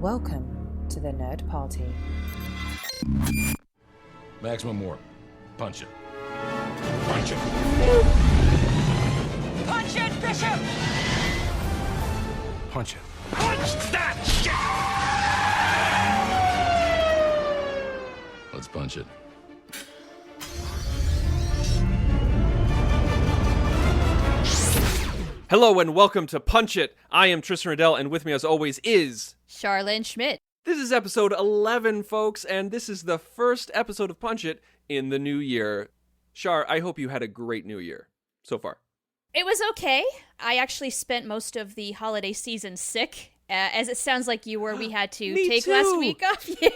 Welcome to the Nerd Party. Maximum warp. Punch it. Punch it. Punch it, Bishop! Punch it. Punch that shit! Let's punch it. Hello and welcome to Punch It. I am Tristan Riddell, and with me as always is... Charlene Schmidt. This is episode 11, folks, and this is the first episode of Punch It in the new year. Char, I hope you had a great new year so far. It was okay. I actually spent most of the holiday season sick. As it sounds like you were, we had to take last week off. Yeah.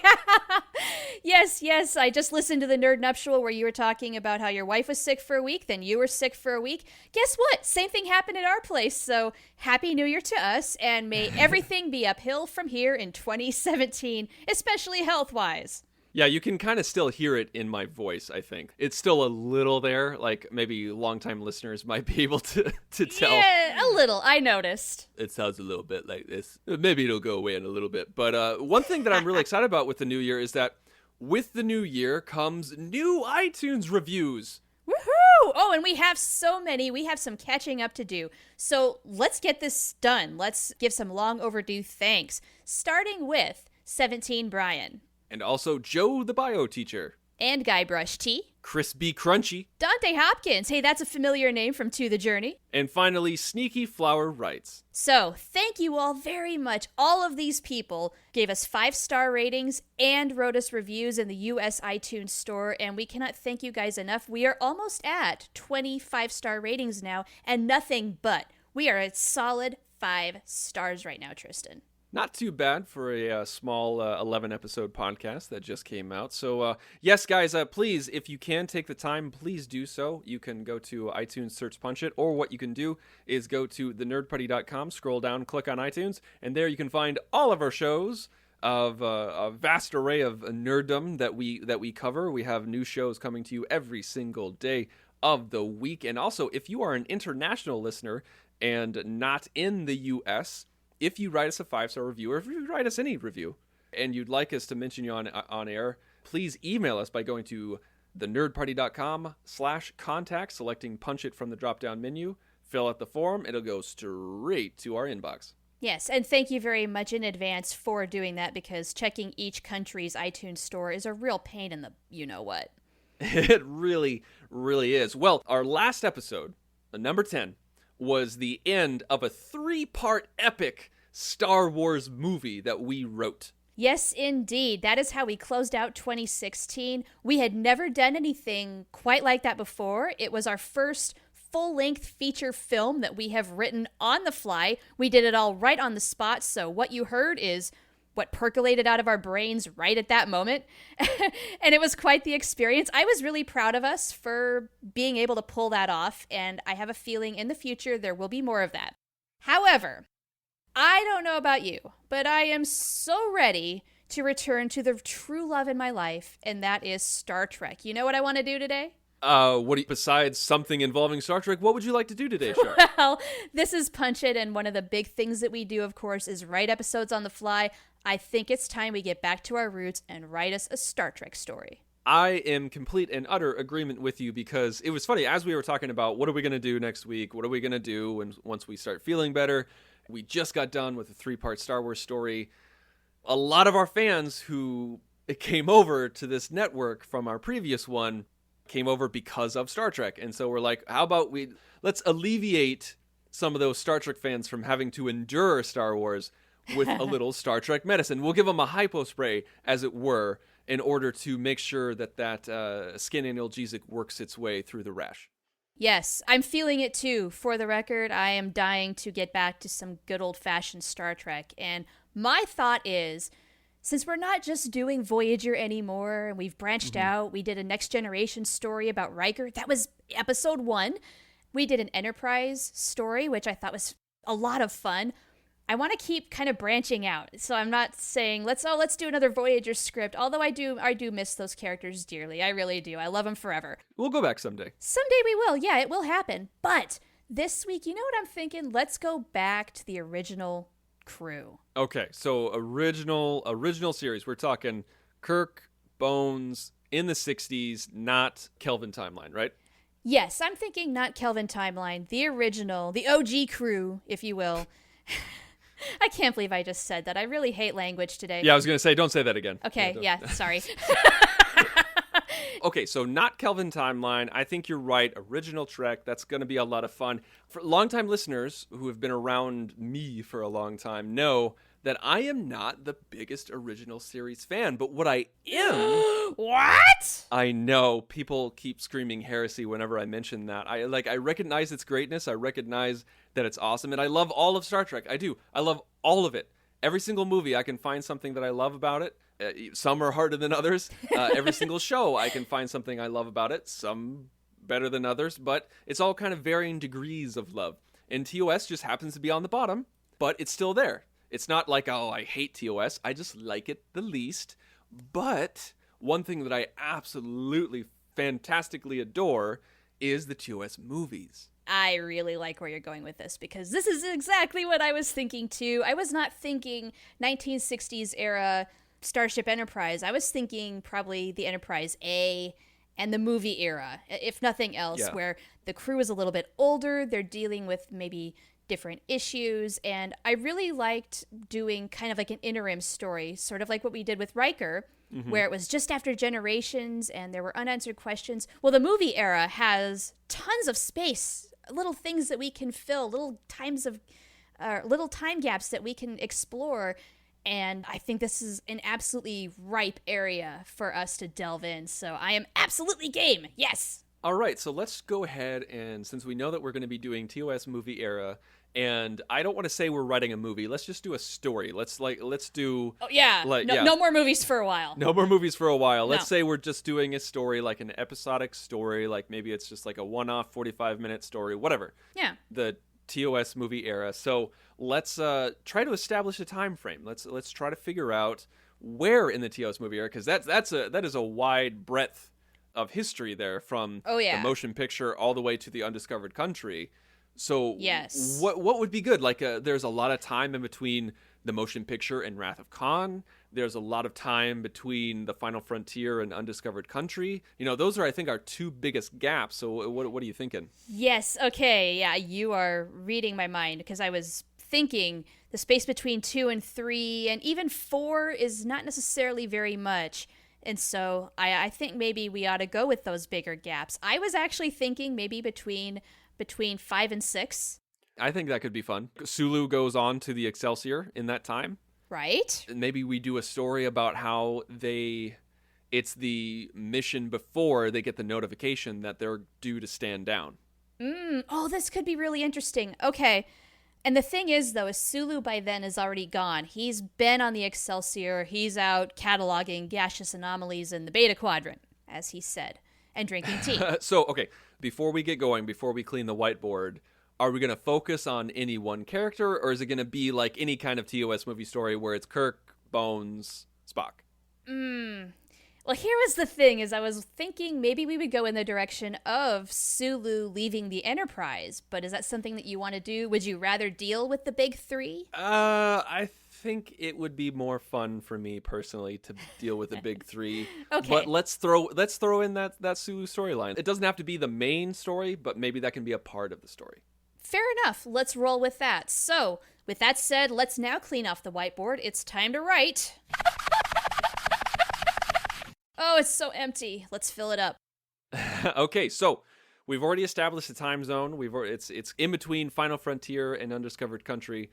Yes. I just listened to the Nerd Nuptial where you were talking about how your wife was sick for a week, then you were sick for a week. Guess what? Same thing happened at our place. So Happy New Year to us, and may everything be uphill from here in 2017, especially health-wise. Yeah, you can kind of still hear it in my voice, I think. It's still a little there, like maybe longtime listeners might be able to tell. Yeah, a little, I noticed. It sounds a little bit like this. Maybe it'll go away in a little bit. But one thing that I'm really excited about with the new year is that with the new year comes new iTunes reviews. Woohoo! Oh, and we have so many. We have some catching up to do. So let's get this done. Let's give some long overdue thanks, starting with 17 Brian. And also Joe the bio teacher. And Guybrush T. Crispy Crunchy. Dante Hopkins. Hey, that's a familiar name from To the Journey. And finally, Sneaky Flower Writes. So, thank you all very much. All of these people gave us 5-star ratings and wrote us reviews in the US iTunes store, and we cannot thank you guys enough. We are almost at 25-star ratings now, and nothing but. We are at solid 5 stars right now, Tristan. Not too bad for a small 11-episode podcast that just came out. So, yes, guys, please, if you can take the time, please do so. You can go to iTunes, search Punch It, or what you can do is go to thenerdparty.com, scroll down, click on iTunes, and there you can find all of our shows of a vast array of nerddom that we cover. We have new shows coming to you every single day of the week. And also, if you are an international listener and not in the U.S., if you write us a 5-star review, or if you write us any review, and you'd like us to mention you on air, please email us by going to thenerdparty.com/contact, selecting Punch It from the drop-down menu, fill out the form, it'll go straight to our inbox. Yes, and thank you very much in advance for doing that, because checking each country's iTunes store is a real pain in the you-know-what. It really, really is. Well, our last episode, number 10, was the end of a 3-part epic Star Wars movie that we wrote. Yes, indeed. That is how we closed out 2016. We had never done anything quite like that before. It was our first full-length feature film that we have written on the fly. We did it all right on the spot, so what you heard is what percolated out of our brains right at that moment. And it was quite the experience. I was really proud of us for being able to pull that off, and I have a feeling in the future there will be more of that. However, I don't know about you, but I am so ready to return to the true love in my life, and that is Star Trek. You know what I want to do today? Besides something involving Star Trek, what would you like to do today, Char? Well, this is Punch It, and one of the big things that we do, of course, is write episodes on the fly. I think it's time we get back to our roots and write us a Star Trek story. I am complete and utter agreement with you, because it was funny, as we were talking about what are we going to do next week, what are we going to do once we start feeling better, we just got done with a 3-part Star Wars story. A lot of our fans who came over to this network from our previous one came over because of Star Trek. And so we're like, how about let's alleviate some of those Star Trek fans from having to endure Star Wars with a little Star Trek medicine. We'll give them a hypo spray, as it were, in order to make sure that skin analgesic works its way through the rash. Yes, I'm feeling it too. For the record, I am dying to get back to some good old-fashioned Star Trek. And my thought is, since we're not just doing Voyager anymore, and we've branched out, we did a Next Generation story about Riker. That was episode 1. We did an Enterprise story, which I thought was a lot of fun. I want to keep kind of branching out. So I'm not saying, let's do another Voyager script, although I do miss those characters dearly. I really do. I love them forever. We'll go back someday. Someday we will. Yeah, it will happen. But this week, you know what I'm thinking? Let's go back to the original crew. Okay, so original series. We're talking Kirk, Bones in the 60s, not Kelvin timeline, right? Yes, I'm thinking not Kelvin timeline, the original, the OG crew, if you will. I can't believe I just said that. I really hate language today. Yeah, I was going to say, don't say that again. Okay, yeah, sorry. Okay, so not Kelvin timeline. I think you're right. Original Trek. That's going to be a lot of fun. For longtime listeners who have been around me for a long time know that I am not the biggest original series fan, but what I am... What? I know. People keep screaming heresy whenever I mention that. I recognize its greatness. I recognize that it's awesome, and I love all of Star Trek. I do. I love all of it. Every single movie, I can find something that I love about it. Some are harder than others. Every single show, I can find something I love about it. Some better than others, but it's all kind of varying degrees of love. And TOS just happens to be on the bottom, but it's still there. It's not like, oh, I hate TOS. I just like it the least. But one thing that I absolutely fantastically adore is the TOS movies. I really like where you're going with this because this is exactly what I was thinking too. I was not thinking 1960s era Starship Enterprise. I was thinking probably the Enterprise A and the movie era, if nothing else, where the crew is a little bit older. They're dealing with maybe different issues. And I really liked doing kind of like an interim story, sort of like what we did with Riker, where it was just after generations and there were unanswered questions. Well, the movie era has tons of space, little things that we can fill, little time gaps that we can explore. And I think this is an absolutely ripe area for us to delve in. So I am absolutely game. Yes. All right. So let's go ahead. And since we know that we're going to be doing TOS movie era, and I don't want to say we're writing a movie, let's just do a story. Let's do. Oh, yeah. No more movies for a while. No more movies for a while. Let's say we're just doing a story, like an episodic story, like maybe it's just like a one-off 45-minute story, whatever. Yeah. The TOS movie era. So let's try to establish a time frame. Let's try to figure out where in the TOS movie era, because that is a wide breadth of history there, from the motion picture all the way to the Undiscovered Country. So yes, what would be good? Like there's a lot of time in between the motion picture and Wrath of Khan. There's a lot of time between the Final Frontier and Undiscovered Country. You know, those are, I think, our two biggest gaps. So what are you thinking? Yes. Okay. Yeah, you are reading my mind, because I was thinking the space between 2 and 3 and even 4 is not necessarily very much. And so I think maybe we ought to go with those bigger gaps. I was actually thinking maybe between 5 and 6. I think that could be fun. Sulu goes on to the Excelsior in that time. Right. And maybe we do a story about how it's the mission before they get the notification that they're due to stand down. Oh, this could be really interesting. Okay. And the thing is, though, is Sulu by then is already gone. He's been on the Excelsior. He's out cataloging gaseous anomalies in the Beta Quadrant, as he said, and drinking tea. So, okay, before we get going, before we clean the whiteboard, are we going to focus on any one character, or is it going to be like any kind of TOS movie story where it's Kirk, Bones, Spock? Well, here was the thing, is I was thinking maybe we would go in the direction of Sulu leaving the Enterprise, but is that something that you want to do? Would you rather deal with the big 3? I think it would be more fun for me personally to deal with the big 3. Okay. But let's throw in that Sulu storyline. It doesn't have to be the main story, but maybe that can be a part of the story. Fair enough. Let's roll with that. So, with that said, let's now clean off the whiteboard. It's time to write. Oh, it's so empty. Let's fill it up. Okay, so we've already established the time zone. It's in between Final Frontier and Undiscovered Country.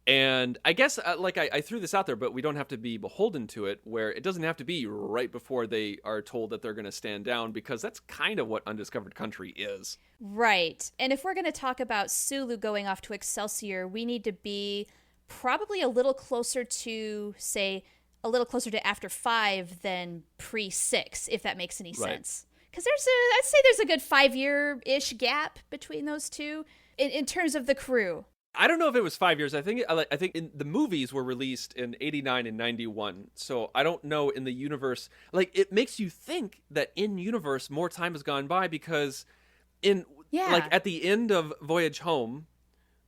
And I guess I threw this out there, but we don't have to be beholden to it, where it doesn't have to be right before they are told that they're going to stand down, because that's kind of what Undiscovered Country is. Right. And if we're going to talk about Sulu going off to Excelsior, we need to be probably a little closer to, say, a little closer to after 5 than pre-6, if that makes any sense. Because I'd say there's a good 5-year-ish gap between those two in terms of the crew. I don't know if it was 5 years. I think the movies were released in 89 and 91. So I don't know in the universe. Like, it makes you think that in universe more time has gone by, because like at the end of Voyage Home,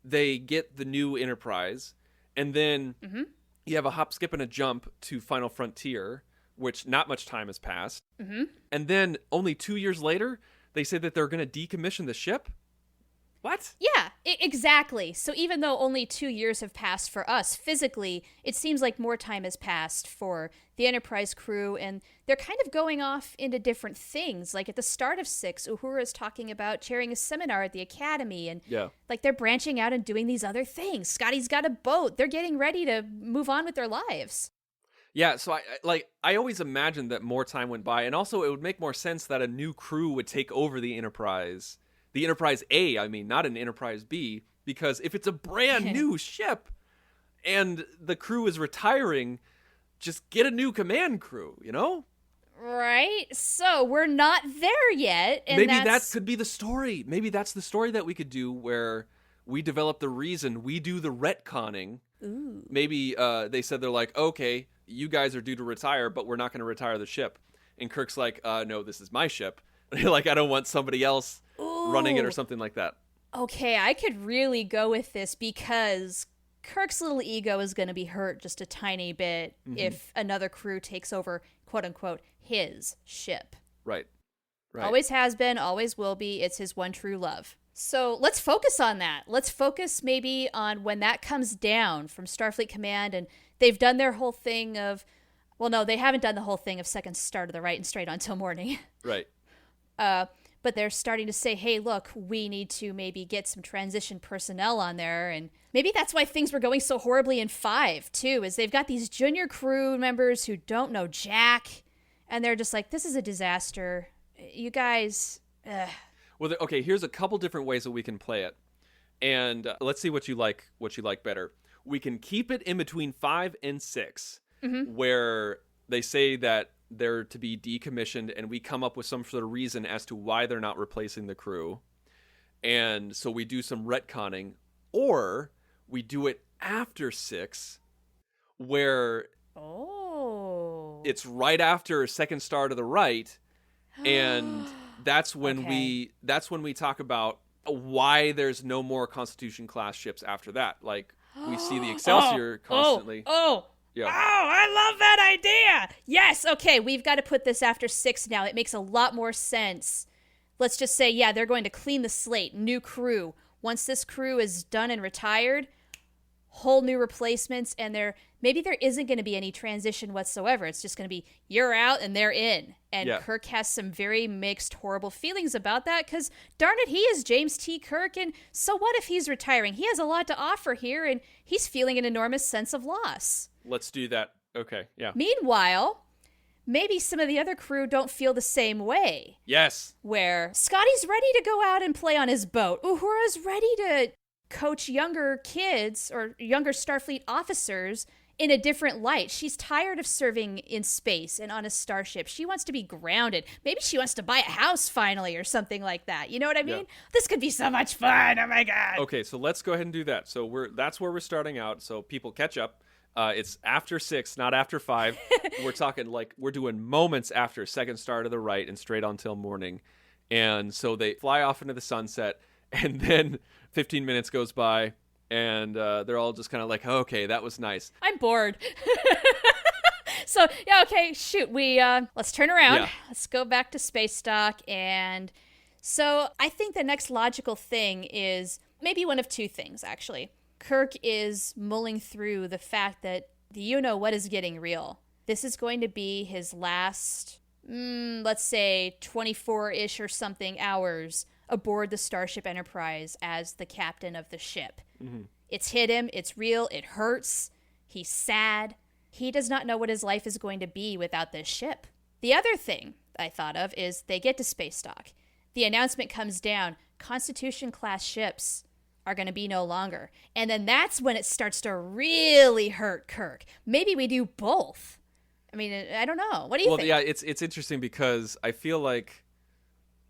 they get the new Enterprise, And then you have a hop, skip, and a jump to Final Frontier, which not much time has passed. And then only 2 years later, they say that they're going to decommission the ship. What? Yeah, exactly. So even though only 2 years have passed for us physically, it seems like more time has passed for the Enterprise crew, and they're kind of going off into different things. Like at the start of 6, Uhura is talking about chairing a seminar at the Academy, and like they're branching out and doing these other things. Scotty's got a boat. They're getting ready to move on with their lives. Yeah, so I always imagined that more time went by, and also it would make more sense that a new crew would take over the Enterprise. The Enterprise A, I mean, not an Enterprise B, because if it's a brand new ship and the crew is retiring, just get a new command crew, you know? Right? So we're not there yet. And maybe that could be the story. Maybe that's the story that we could do where we develop the reason, we do the retconning. Ooh. Maybe they said they're like, okay, you guys are due to retire, but we're not going to retire the ship. And Kirk's like, no, this is my ship. Like, I don't want somebody else running it or something like that. Okay, I could really go with this because Kirk's little ego is going to be hurt just a tiny bit if another crew takes over, quote unquote, his ship. Right. Always has been, always will be. It's his one true love. So let's focus on that. Let's focus maybe on when that comes down from Starfleet Command and they've done their whole thing of, well, no, they haven't done the whole thing of second star to the right and straight on till morning. Right. But they're starting to say, hey, look, we need to maybe get some transition personnel on there. And maybe that's why things were going so horribly in 5, too, is they've got these junior crew members who don't know jack. And they're just like, this is a disaster. You guys... Well, okay, here's a couple different ways that we can play it. And let's see what you like better. We can keep it in between 5 and 6, where they say that they're to be decommissioned, and we come up with some sort of reason as to why they're not replacing the crew. And so we do some retconning, or we do it after 6, where it's right after second star to the right, and that's when we talk about why there's no more Constitution class ships after that. Like, we see the Excelsior constantly. Yeah. Oh, I love that idea. Yes. Okay. We've got to put this after 6 now. It makes a lot more sense. Let's just say, yeah, they're going to clean the slate, new crew. Once this crew is done and retired, whole new replacements, and maybe there isn't going to be any transition whatsoever. It's just going to be, you're out and they're in. And Kirk has some very mixed, horrible feelings about that because, darn it, he is James T. Kirk, and so what if he's retiring? He has a lot to offer here, and he's feeling an enormous sense of loss. Let's do that. Okay, yeah. Meanwhile, maybe some of the other crew don't feel the same way. Yes. Where Scotty's ready to go out and play on his boat. Uhura's ready to coach younger kids or younger Starfleet officers in a different light. She's tired of serving in space and on a starship. She wants to be grounded. Maybe she wants to buy a house finally or something like that. You know what I mean? Yeah. This could be so much fun. Oh my God. Okay, so let's go ahead and do that. So that's where we're starting out. So people catch up. It's after 6, not after 5. We're talking like we're doing moments after second star to the right and straight on till morning. And so they fly off into the sunset, and then 15 minutes goes by, and they're all just kind of like, okay, that was nice. I'm bored. So, yeah, okay, shoot. Let's turn around. Yeah. Let's go back to space dock. And so I think the next logical thing is maybe one of two things, actually. Kirk is mulling through the fact that the you-know-what is getting real. This is going to be his last, let's say, 24-ish or something hours aboard the Starship Enterprise as the captain of the ship. Mm-hmm. It's hit him. It's real. It hurts. He's sad. He does not know what his life is going to be without this ship. The other thing I thought of is they get to space dock. The announcement comes down. Constitution-class ships are going to be no longer. And then that's when it starts to really hurt Kirk. Maybe we do both. I mean, I don't know. What do you think? Well, yeah, it's interesting because I feel like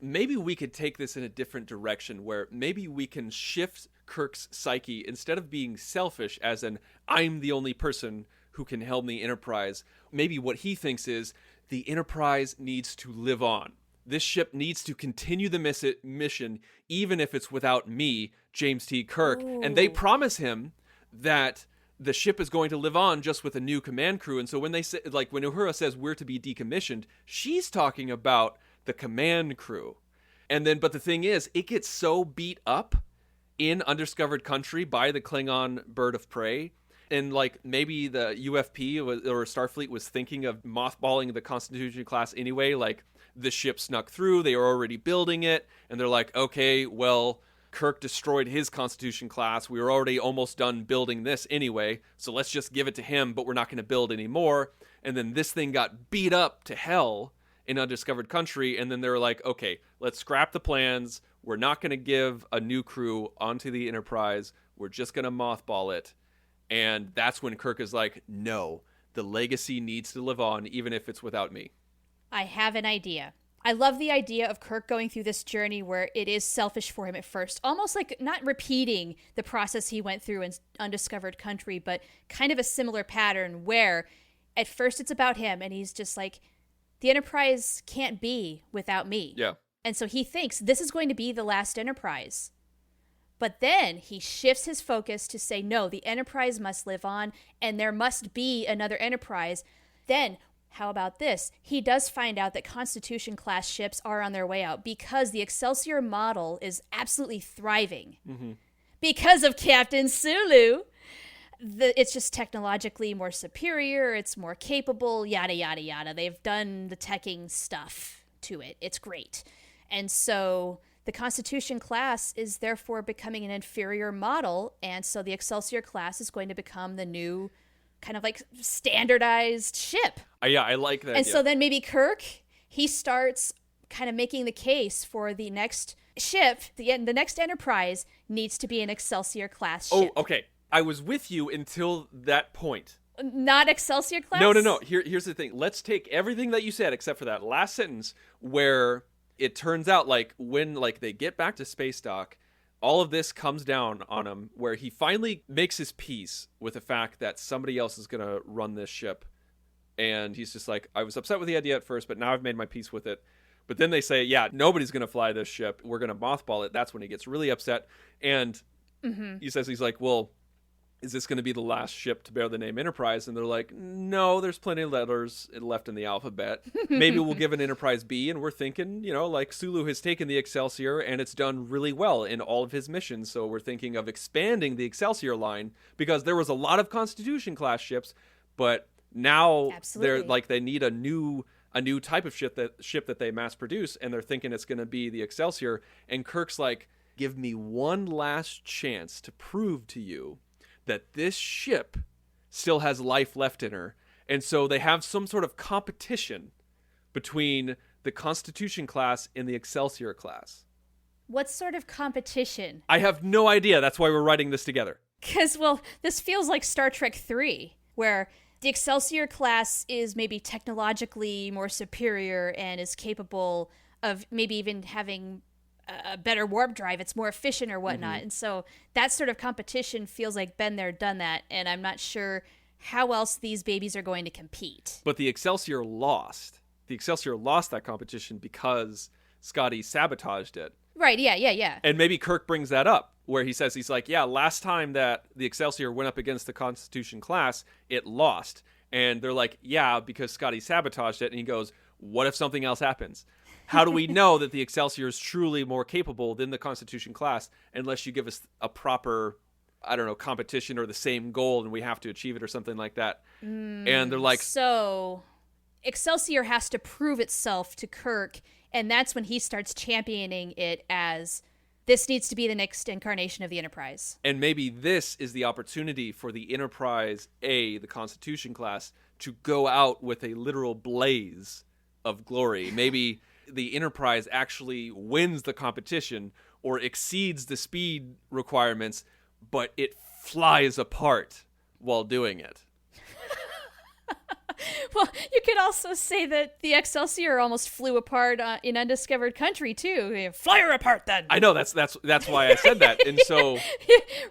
maybe we could take this in a different direction where maybe we can shift Kirk's psyche instead of being selfish as an I'm the only person who can help the Enterprise. Maybe what he thinks is the Enterprise needs to live on. This ship needs to continue the mission, even if it's without me, James T. Kirk. Ooh. And they promise him that the ship is going to live on just with a new command crew. And so when they say, like, when Uhura says we're to be decommissioned, she's talking about the command crew. And then, but the thing is, it gets so beat up in Undiscovered Country by the Klingon bird of prey. And like maybe the UFP or Starfleet was thinking of mothballing the Constitution class anyway. Like the ship snuck through, they were already building it. And they're like, okay, well, Kirk destroyed his Constitution class. We were already almost done building this anyway. So let's just give it to him, but we're not going to build anymore. And then this thing got beat up to hell in Undiscovered Country. And then they were like, okay, let's scrap the plans. We're not going to give a new crew onto the Enterprise. We're just going to mothball it. And that's when Kirk is like, no, the legacy needs to live on, even if it's without me. I have an idea. I love the idea of Kirk going through this journey where it is selfish for him at first, almost like not repeating the process he went through in Undiscovered Country, but kind of a similar pattern where at first it's about him and he's just like, the Enterprise can't be without me. Yeah. And so he thinks this is going to be the last Enterprise. But then he shifts his focus to say, no, the Enterprise must live on and there must be another Enterprise. Then, how about this? He does find out that Constitution-class ships are on their way out because the Excelsior model is absolutely thriving. Mm-hmm. Because of Captain Sulu. It's just technologically more superior, it's more capable, yada, yada, yada. They've done the teching stuff to it. It's great. And so the Constitution class is therefore becoming an inferior model, and so the Excelsior class is going to become the new kind of like standardized ship. Yeah, I like that. And so then maybe Kirk, he starts kind of making the case for the next ship, the next Enterprise needs to be an Excelsior class ship. Oh, okay. I was with you until that point. Not Excelsior class? No. Here's the thing. Let's take everything that you said except for that last sentence where it turns out like when like they get back to space dock, all of this comes down on him where he finally makes his peace with the fact that somebody else is going to run this ship. And he's just like, I was upset with the idea at first, but now I've made my peace with it. But then they say, yeah, nobody's going to fly this ship. We're going to mothball it. That's when he gets really upset. And he says, he's like, well, is this going to be the last ship to bear the name Enterprise? And they're like, no, there's plenty of letters left in the alphabet. Maybe we'll give an Enterprise B. And we're thinking, like Sulu has taken the Excelsior and it's done really well in all of his missions. So we're thinking of expanding the Excelsior line because there was a lot of Constitution class ships, but now they're like, they need a new type of ship that they mass produce. And they're thinking it's going to be the Excelsior. And Kirk's like, give me one last chance to prove to you that this ship still has life left in her. And so they have some sort of competition between the Constitution class and the Excelsior class. What sort of competition? I have no idea. That's why we're writing this together. Because, well, this feels like Star Trek 3, where the Excelsior class is maybe technologically more superior and is capable of maybe even having a better warp drive. It's more efficient or whatnot. And so that sort of competition feels like been there, done that. And I'm not sure how else these babies are going to compete. But the Excelsior lost. The Excelsior lost that competition because Scotty sabotaged it. Right, yeah. And maybe Kirk brings that up where he says, he's like, yeah, last time that the Excelsior went up against the Constitution class, it lost. And they're like, yeah, because Scotty sabotaged it. And he goes, what if something else happens? How do we know that the Excelsior is truly more capable than the Constitution class unless you give us a proper, I don't know, competition or the same goal and we have to achieve it or something like that? And they're like... So Excelsior has to prove itself to Kirk, and that's when he starts championing it as this needs to be the next incarnation of the Enterprise. And maybe this is the opportunity for the Enterprise A, the Constitution class, to go out with a literal blaze of glory. Maybe the Enterprise actually wins the competition or exceeds the speed requirements, but it flies apart while doing it. Well, you could also say that the Excelsior almost flew apart in Undiscovered Country too. Fly her apart, then. I know that's why I said that, and so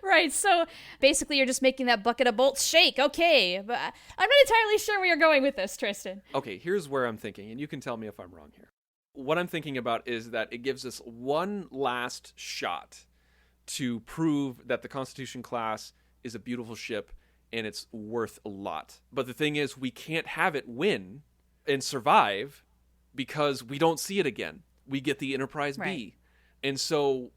right. So basically, you're just making that bucket of bolts shake. Okay, but I'm not entirely sure where you're going with this, Tristan. Okay, here's where I'm thinking, and you can tell me if I'm wrong here. What I'm thinking about is that it gives us one last shot to prove that the Constitution class is a beautiful ship and it's worth a lot. But the thing is, we can't have it win and survive because we don't see it again. We get the Enterprise Right. B. And so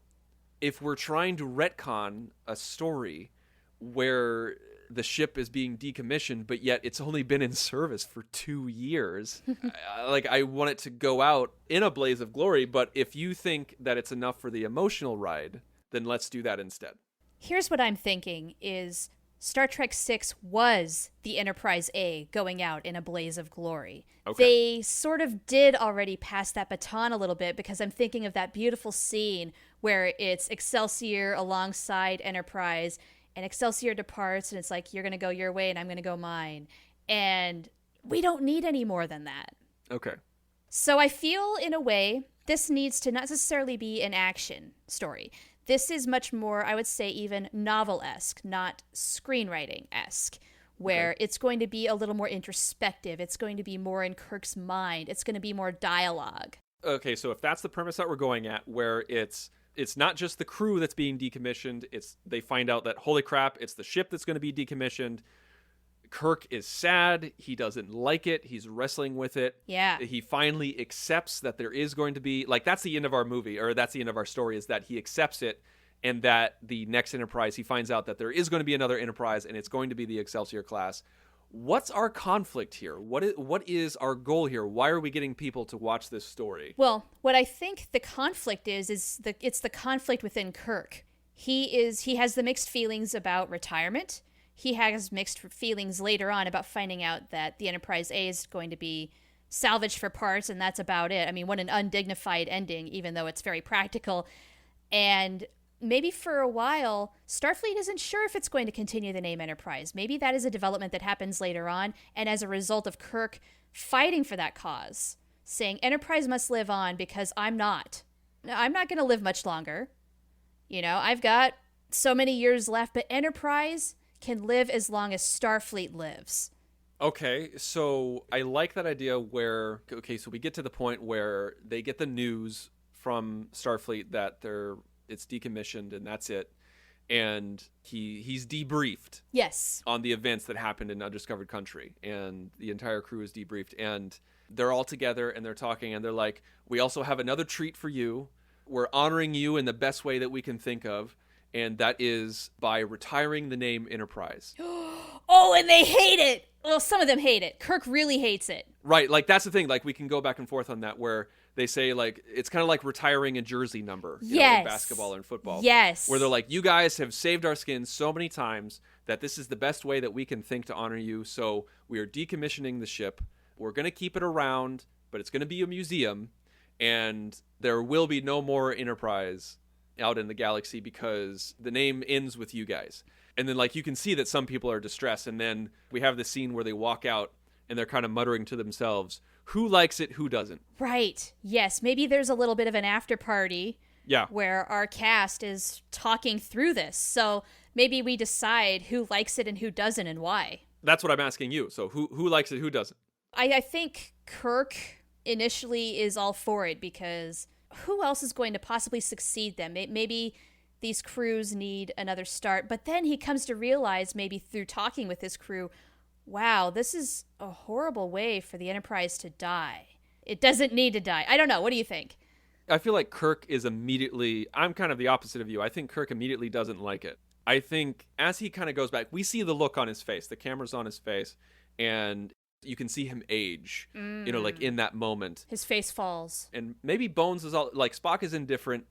if we're trying to retcon a story where the ship is being decommissioned, but yet it's only been in service for 2 years, I want it to go out in a blaze of glory. But if you think that it's enough for the emotional ride, then let's do that instead. Here's what I'm thinking is Star Trek VI was the Enterprise A going out in a blaze of glory. Okay. They sort of did already pass that baton a little bit because I'm thinking of that beautiful scene where it's Excelsior alongside Enterprise and Excelsior departs and it's like, you're going to go your way and I'm going to go mine. And we don't need any more than that. Okay. So I feel in a way this needs to not necessarily be an action story. This is much more, I would say, even novel-esque, not screenwriting-esque, where it's going to be a little more introspective. It's going to be more in Kirk's mind. It's going to be more dialogue. Okay, so if that's the premise that we're going at, where it's not just the crew that's being decommissioned, they find out that, holy crap, it's the ship that's going to be decommissioned. Kirk is sad. He doesn't like it. He's wrestling with it. Yeah. He finally accepts that there is going to be, that's the end of our movie, or that's the end of our story, is that he accepts it, and that the next Enterprise, he finds out that there is going to be another Enterprise, and it's going to be the Excelsior class. What's our conflict here? What is our goal here? Why are we getting people to watch this story? Well, what I think the conflict is it's the conflict within Kirk. He has the mixed feelings about retirement. He has mixed feelings later on about finding out that the Enterprise A is going to be salvaged for parts, and that's about it. I mean, what an undignified ending, even though it's very practical. And maybe for a while, Starfleet isn't sure if it's going to continue the name Enterprise. Maybe that is a development that happens later on, and as a result of Kirk fighting for that cause, saying Enterprise must live on because I'm not going to live much longer. I've got so many years left, but Enterprise can live as long as Starfleet lives. Okay, so I like that idea where, so we get to the point where they get the news from Starfleet that it's decommissioned and that's it. And he's debriefed. Yes. On the events that happened in Undiscovered Country. And the entire crew is debriefed. And they're all together and they're talking and they're like, we also have another treat for you. We're honoring you in the best way that we can think of. And that is by retiring the name Enterprise. Oh, and they hate it. Well, some of them hate it. Kirk really hates it. Right, that's the thing. We can go back and forth on that, where they say, it's kind of like retiring a jersey number, yes, in basketball and football. Yes. Where they're like, you guys have saved our skins so many times that this is the best way that we can think to honor you. So we are decommissioning the ship. We're going to keep it around, but it's going to be a museum, and there will be no more Enterprise out in the galaxy because the name ends with you guys. And then you can see that some people are distressed, and then we have this scene where they walk out and they're kind of muttering to themselves, who likes it, who doesn't? Right. Yes, maybe there's a little bit of an after party. Yeah. Where our cast is talking through this. So maybe we decide who likes it and who doesn't and why. That's what I'm asking you. So who likes it, who doesn't? I think Kirk initially is all for it because who else is going to possibly succeed them? Maybe these crews need another start. But then he comes to realize, maybe through talking with his crew, wow, this is a horrible way for the Enterprise to die. It doesn't need to die. I don't know. What do you think? I feel like Kirk is immediately, I'm kind of the opposite of you. I think Kirk immediately doesn't like it. I think as he kind of goes back, we see the look on his face, the camera's on his face, and you can see him age, in that moment. His face falls. And maybe Bones is all, Spock is indifferent,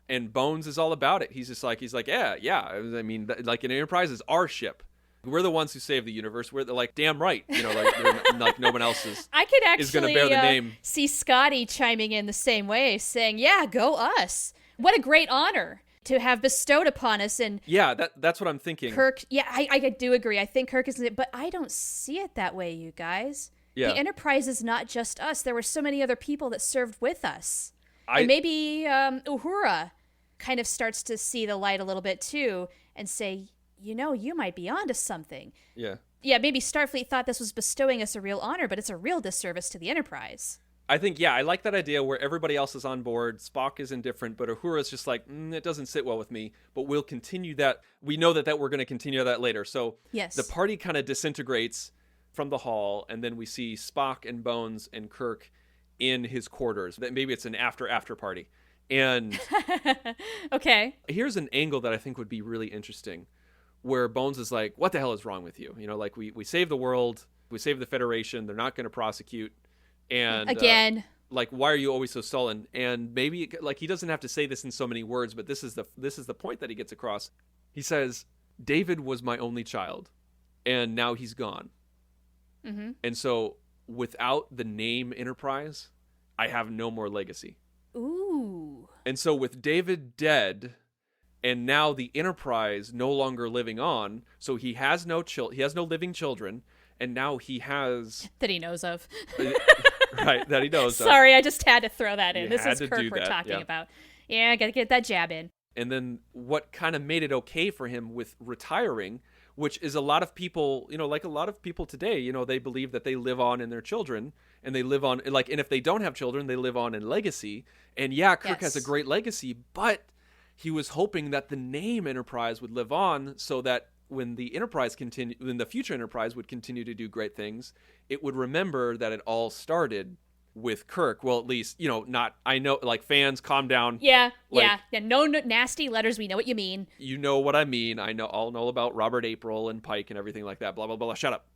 and Bones is all about it. He's like, yeah. I mean, an Enterprise is our ship. We're the ones who save the universe. We're damn right. No one else is. I could actually is going to bear the name. See Scotty chiming in the same way, saying, yeah, go us. What a great honor to have bestowed upon us. And yeah, that's what I'm thinking. Kirk, yeah, I do agree. I think Kirk is, but I don't see it that way, you guys. Yeah. The Enterprise is not just us. There were so many other people that served with us. And maybe Uhura kind of starts to see the light a little bit too and say, you might be onto something. Yeah. Yeah, maybe Starfleet thought this was bestowing us a real honor, but it's a real disservice to the Enterprise. I think, yeah, I like that idea where everybody else is on board. Spock is indifferent, but Uhura's just like, it doesn't sit well with me, but we'll continue that. We know that we're going to continue that later. So Yes. the party kind of disintegrates from the hall, and then we see Spock and Bones and Kirk in his quarters. Maybe it's an after party. And Okay. here's an angle that I think would be really interesting, where Bones is like, what the hell is wrong with you? You know, like we saved the world, we saved the Federation, they're not going to prosecute. And Again. like, why are you always so sullen? And maybe like he doesn't have to say this in so many words, but this is the point that he gets across. He says, David was my only child, and now he's gone. Mm-hmm. And so without the name Enterprise, I have no more legacy. Ooh. And so with David dead, and now the Enterprise no longer living on, so he has no living children, and now he has That he knows of. right, that he knows of. Sorry, I just had to throw that in. You This had is to Kirk do we're that, talking yeah. about. Yeah, I gotta get that jab in. And then what kind of made it okay for him with retiring, which is a lot of people, you know, like a lot of people today, you know, they believe that they live on in their children, and they live on, like, and if they don't have children, they live on in legacy. And yeah, Kirk has a Yes. great legacy, but he was hoping that the name Enterprise would live on, so that when the future Enterprise would continue to do great things, it would remember that it all started with Kirk. Well, at least, you know, I know, like, fans, calm down. Yeah, Like- yeah. No nasty letters. We know what you mean. You know what I mean. I'll know about Robert April and Pike and everything like that. Blah, blah, blah. Shut up.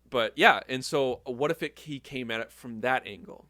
But yeah, and so what if he came at it from that angle?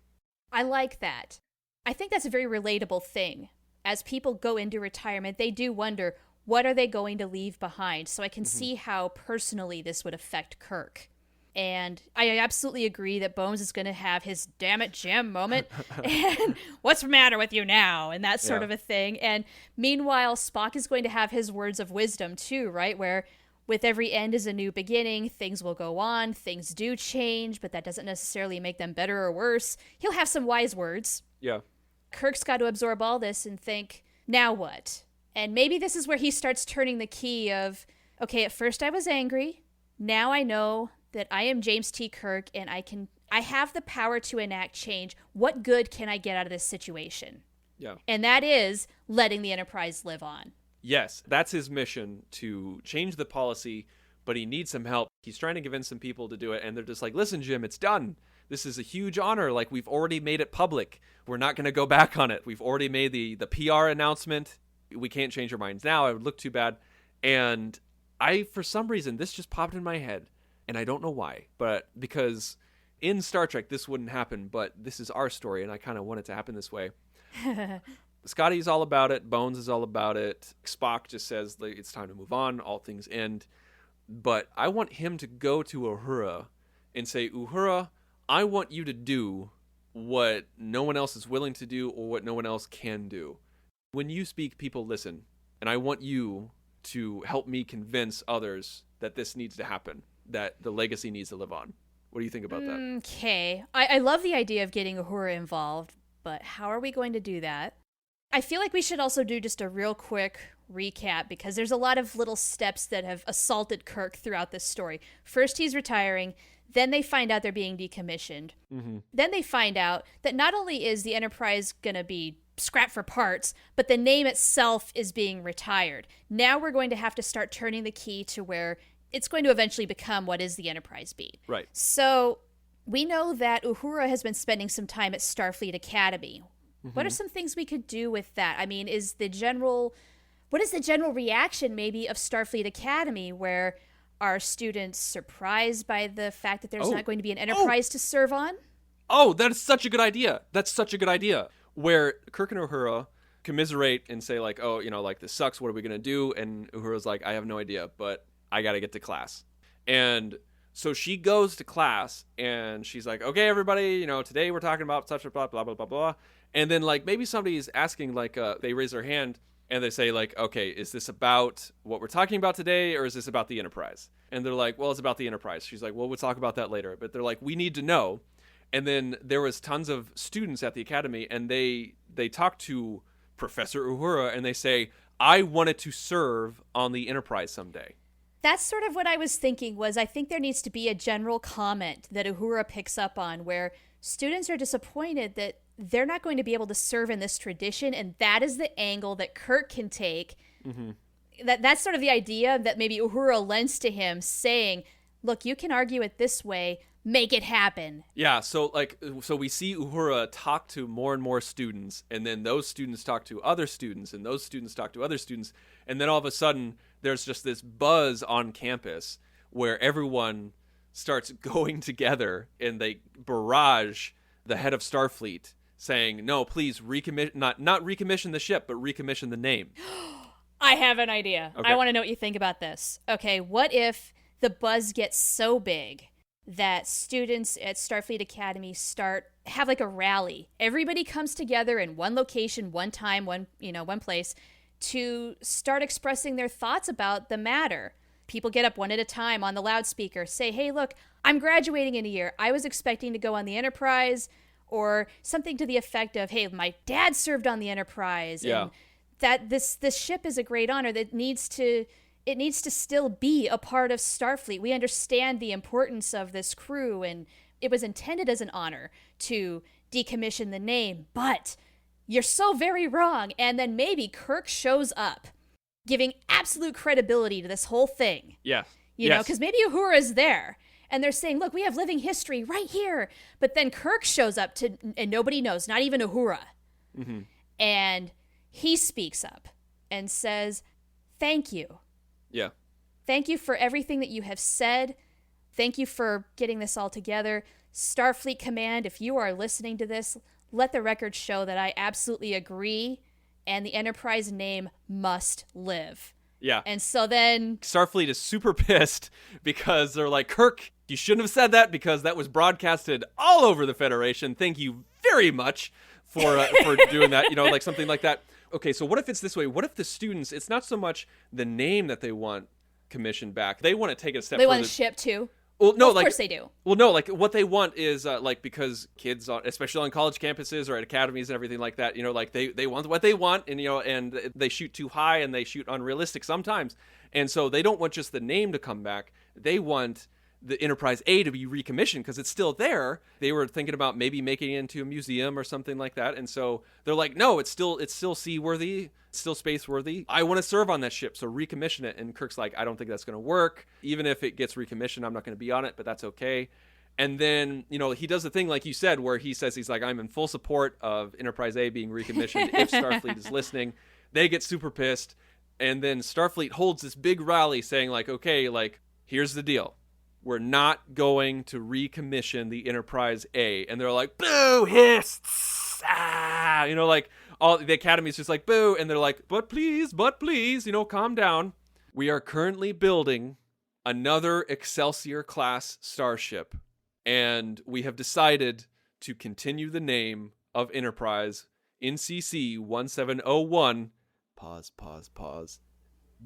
I like that. I think that's a very relatable thing. As people go into retirement, they do wonder, what are they going to leave behind? So I can see how personally this would affect Kirk. And I absolutely agree that Bones is going to have his damn it Jim moment and what's the matter with you now and that sort Yeah. of a thing. And meanwhile, Spock is going to have his words of wisdom too, right? Where with every end is a new beginning, things will go on, things do change, but that doesn't necessarily make them better or worse. He'll have some wise words. Yeah. Kirk's got to absorb all this and think, now what? And maybe this is where he starts turning the key of, okay, at first I was angry. Now I know that I am James T. Kirk and I have the power to enact change. What good can I get out of this situation? Yeah. And that is letting the Enterprise live on. Yes, that's his mission, to change the policy, but he needs some help. He's trying to convince some people to do it, and they're just like, listen, Jim, it's done. This is a huge honor. Like, we've already made it public. We're not going to go back on it. We've already made the PR announcement. We can't change our minds now. It would look too bad. And for some reason, this just popped in my head, and I don't know why, but because in Star Trek, this wouldn't happen, but this is our story, and I kind of want it to happen this way. Scotty's all about it. Bones is all about it. Spock just says like, it's time to move on. All things end. But I want him to go to Uhura and say, Uhura, I want you to do what no one else is willing to do or what no one else can do. When you speak, people listen. And I want you to help me convince others that this needs to happen, that the legacy needs to live on. What do you think about that? Okay. I love the idea of getting Uhura involved, but how are we going to do that? I feel like we should also do just a real quick recap because there's a lot of little steps that have assaulted Kirk throughout this story. First, he's retiring. Then they find out they're being decommissioned. Mm-hmm. Then they find out that not only is the Enterprise going to be scrapped for parts, but the name itself is being retired. Now we're going to have to start turning the key to where it's going to eventually become what is the Enterprise be. Right. So we know that Uhura has been spending some time at Starfleet Academy. What are some things we could do with that? I mean, what is the general reaction maybe of Starfleet Academy, where are students surprised by the fact that there's not going to be an Enterprise to serve on? Oh, that's such a good idea. Where Kirk and Uhura commiserate and say like, oh, you know, like this sucks. What are we going to do? And Uhura's like, I have no idea, but I got to get to class. And so she goes to class and she's like, okay, everybody, you know, today we're talking about such a blah, blah, blah, blah, blah. And then like maybe somebody's asking like, they raise their hand and they say like, okay, is this about what we're talking about today or is this about the Enterprise? And they're like, well, it's about the Enterprise. She's like, well, we'll talk about that later. But they're like, we need to know. And then there was tons of students at the academy and they talk to Professor Uhura and they say, I wanted to serve on the Enterprise someday. That's sort of what I was thinking was I think there needs to be a general comment that Uhura picks up on where students are disappointed that they're not going to be able to serve in this tradition, and that is the angle that Kirk can take. Mm-hmm. That's sort of the idea that maybe Uhura lends to him, saying, look, you can argue it this way, make it happen. Yeah, so we see Uhura talk to more and more students, and then those students talk to other students, and those students talk to other students, and then all of a sudden there's just this buzz on campus where everyone starts going together and they barrage the head of Starfleet saying, no, please recommission, not recommission the ship, but recommission the name. I have an idea. Okay. I want to know what you think about this. Okay, what if the buzz gets so big that students at Starfleet Academy have like a rally? Everybody comes together in one location, one time, one place to start expressing their thoughts about the matter. People get up one at a time on the loudspeaker, say, hey, look, I'm graduating in a year. I was expecting to go on the Enterprise, or something to the effect of, hey, my dad served on the Enterprise. Yeah. And that this ship is a great honor that needs to still be a part of Starfleet. We understand the importance of this crew, and it was intended as an honor to decommission the name, but you're so very wrong. And then maybe Kirk shows up, giving absolute credibility to this whole thing. Yeah. You know, because maybe Uhura's there, and they're saying, look, we have living history right here. But then Kirk shows up and nobody knows, not even Uhura. Mm-hmm. And he speaks up and says, thank you. Yeah. Thank you for everything that you have said. Thank you for getting this all together. Starfleet Command, if you are listening to this, let the record show that I absolutely agree, and the Enterprise name must live. Yeah. And so then Starfleet is super pissed because they're like, Kirk, you shouldn't have said that because that was broadcasted all over the Federation. Thank you very much for doing that, like something like that. Okay, so what if it's this way? What if the students, it's not so much the name that they want commissioned back. They want to take it a step they further. want to ship too. Well, no, of course they do. Well, no, what they want is because kids, especially on college campuses or at academies and everything like that, they want what they want, and they shoot too high and they shoot unrealistic sometimes, and so they don't want just the name to come back. They want the Enterprise A to be recommissioned because it's still there. They were thinking about maybe making it into a museum or something like that, and so they're like, no, it's still seaworthy, it's still space-worthy. I want to serve on that ship, so recommission it. And Kirk's like, I don't think that's going to work. Even if it gets recommissioned, I'm not going to be on it, but that's okay. And then, he does the thing like you said, where he says, he's like, I'm in full support of Enterprise A being recommissioned if Starfleet is listening. They get super pissed, and then Starfleet holds this big rally saying like, okay, like, here's the deal. We're not going to recommission the Enterprise A. And they're like, boo, hiss, all the Academy's just like, boo. And they're like, but please, calm down. We are currently building another Excelsior class starship. And we have decided to continue the name of Enterprise in CC 1701. Pause.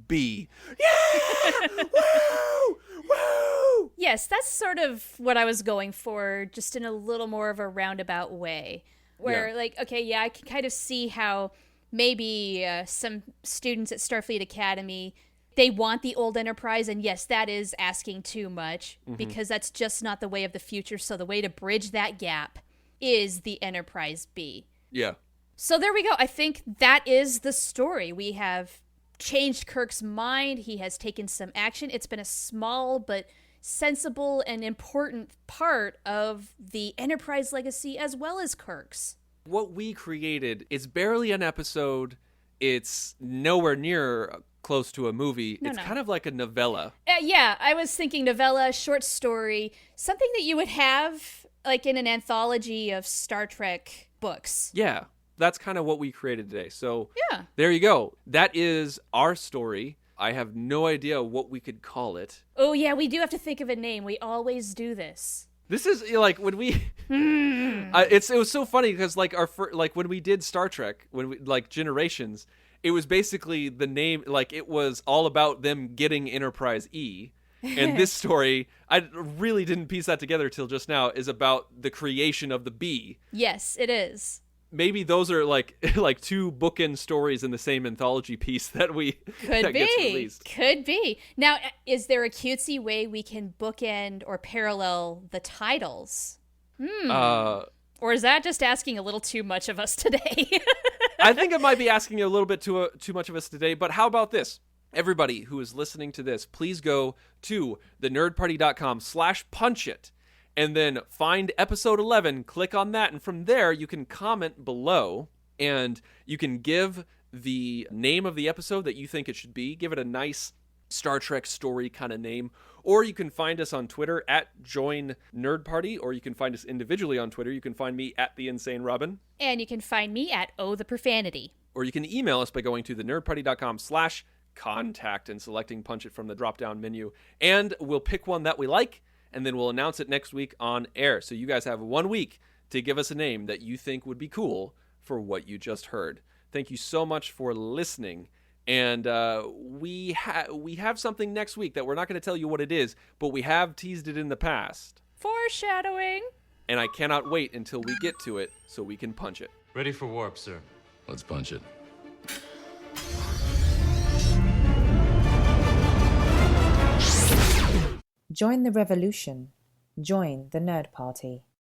B. Yeah! Woo! Woo! Yes, that's sort of what I was going for, just in a little more of a roundabout way. Where, I can kind of see how maybe some students at Starfleet Academy, they want the old Enterprise, and yes, that is asking too much, because that's just not the way of the future. So the way to bridge that gap is the Enterprise B. Yeah. So there we go. I think that is the story. We have changed Kirk's mind. He has taken some action. It's been a small but sensible and important part of the Enterprise legacy as well as Kirk's. What we created is barely an episode. It's nowhere near close to a movie. It's kind of like a novella. Yeah, I was thinking novella, short story, something that you would have like in an anthology of Star Trek books. Yeah, that's kind of what we created today. So yeah, there you go. That is our story. I have no idea what we could call it. Oh yeah, we do have to think of a name. We always do this. This is like when we. It was so funny because when we did Star Trek, when we Generations, it was basically the name. It was all about them getting Enterprise E, and this story, I really didn't piece that together till just now, is about the creation of the B. Yes, it is. maybe those are like like two bookend stories in the same anthology piece that we Could that be. gets released. Could be. Now, is there a cutesy way we can bookend or parallel the titles? Or is that just asking a little too much of us today? I think it might be asking a little bit too much of us today, but how about this? Everybody who is listening to this, please go to thenerdparty.com/punchit and then find episode 11, click on that, and from there you can comment below and you can give the name of the episode that you think it should be. Give it a nice Star Trek story kind of name. Or you can find us on Twitter at Join Nerd Party, or you can find us individually on Twitter. You can find me at The Insane Robin. And you can find me at Oh the Profanity. Or you can email us by going to thenerdparty.com/contact and selecting Punch It from the drop-down menu. And we'll pick one that we like, and then we'll announce it next week on air. So you guys have 1 week to give us a name that you think would be cool for what you just heard. Thank you so much for listening. And we have something next week that we're not going to tell you what it is, but we have teased it in the past. Foreshadowing. And I cannot wait until we get to it so we can punch it. Ready for warp, sir. Let's punch it. Join the revolution. Join the Nerd Party.